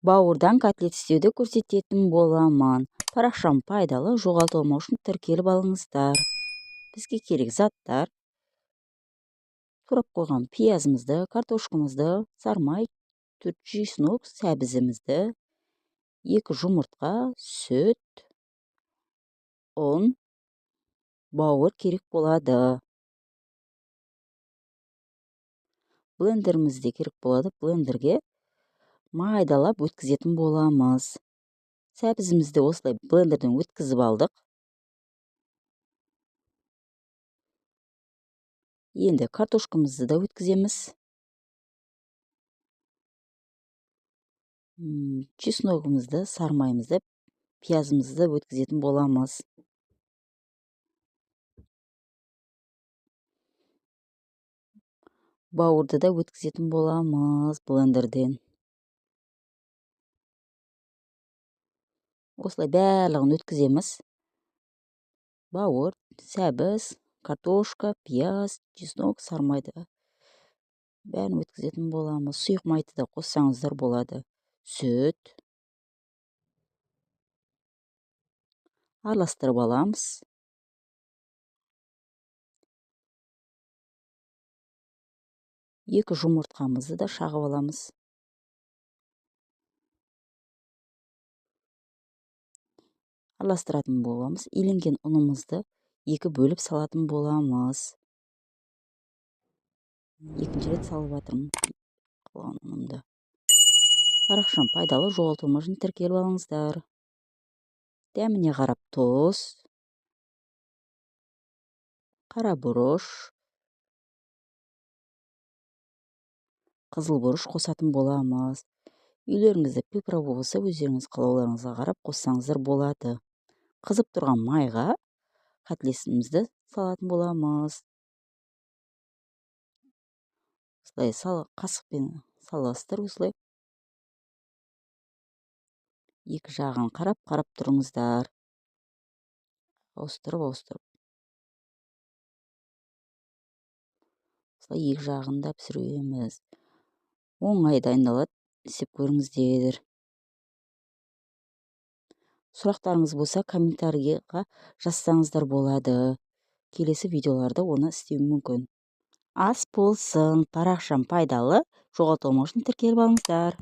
Бауырдан котлет істеуді көрсететін боламын. Парақшам пайдалы, жоғалтылмау үшін тіркеліп алыңыздар. Бізге керек заттар: турап қойған пиязымызды, картошкамызды, сармай, 4 чеснок, сәбізімізді, 2 жұмыртқа, сүт, ұн, бауыр керек болады. Блендерімізде керек болады. Блендерге майдалап өткізетін боламыз. Сәбізімізді осылай блендерден өткізіп алдық. Енді картошкамызды да өткіземіз. Чесногымызды, сармайымызды, пиязымызды да өткізетін боламыз. Бауырды да өткізетін боламыз блендерден. Осылай барлығын өткіземіз. Бауыр, сәбіз, картошка, пияз, чеснок, сармайды бәрін өткізетін боламыз. Сұйық майды да қоссаңыздар болады. Сүт. Араластырып аламыз. Екі жұмыртқамызды да шағып аламыз. Араластыратын боламыз. Иленген ұнымызды 2 бөліп салатын боламыз. Екінші рет салып жатырмын қалған ұнымды. Парақшам пайдалы, жоғалтылмау үшін тіркеліп алыңыздар. Дәміне қарап тұз, қара бұрыш, қызыл бұрыш қосатын боламыз. Үйлеріңізде приправа болса, өздеріңіз қалауларыңызға қарап қоссаңыздар болады. Қызып тұрған майға котлетімізді салатын боламыз. Осылай қасықпен саласыздар. Осылай екі жағын қарап тұрыңыздар. Ауыстырып. Осылай екі жағын да пісіреміз. Оңай дайындалады. Істеп көріңіздер. Сұрақтарыңыз болса, комментарийға жазсаңыздар болады. Келесі видеоларда оны істеуім мүмкін. Ас болсын. Парақшам пайдалы, жоғалтылмау үшін тіркеліп алыңыздар.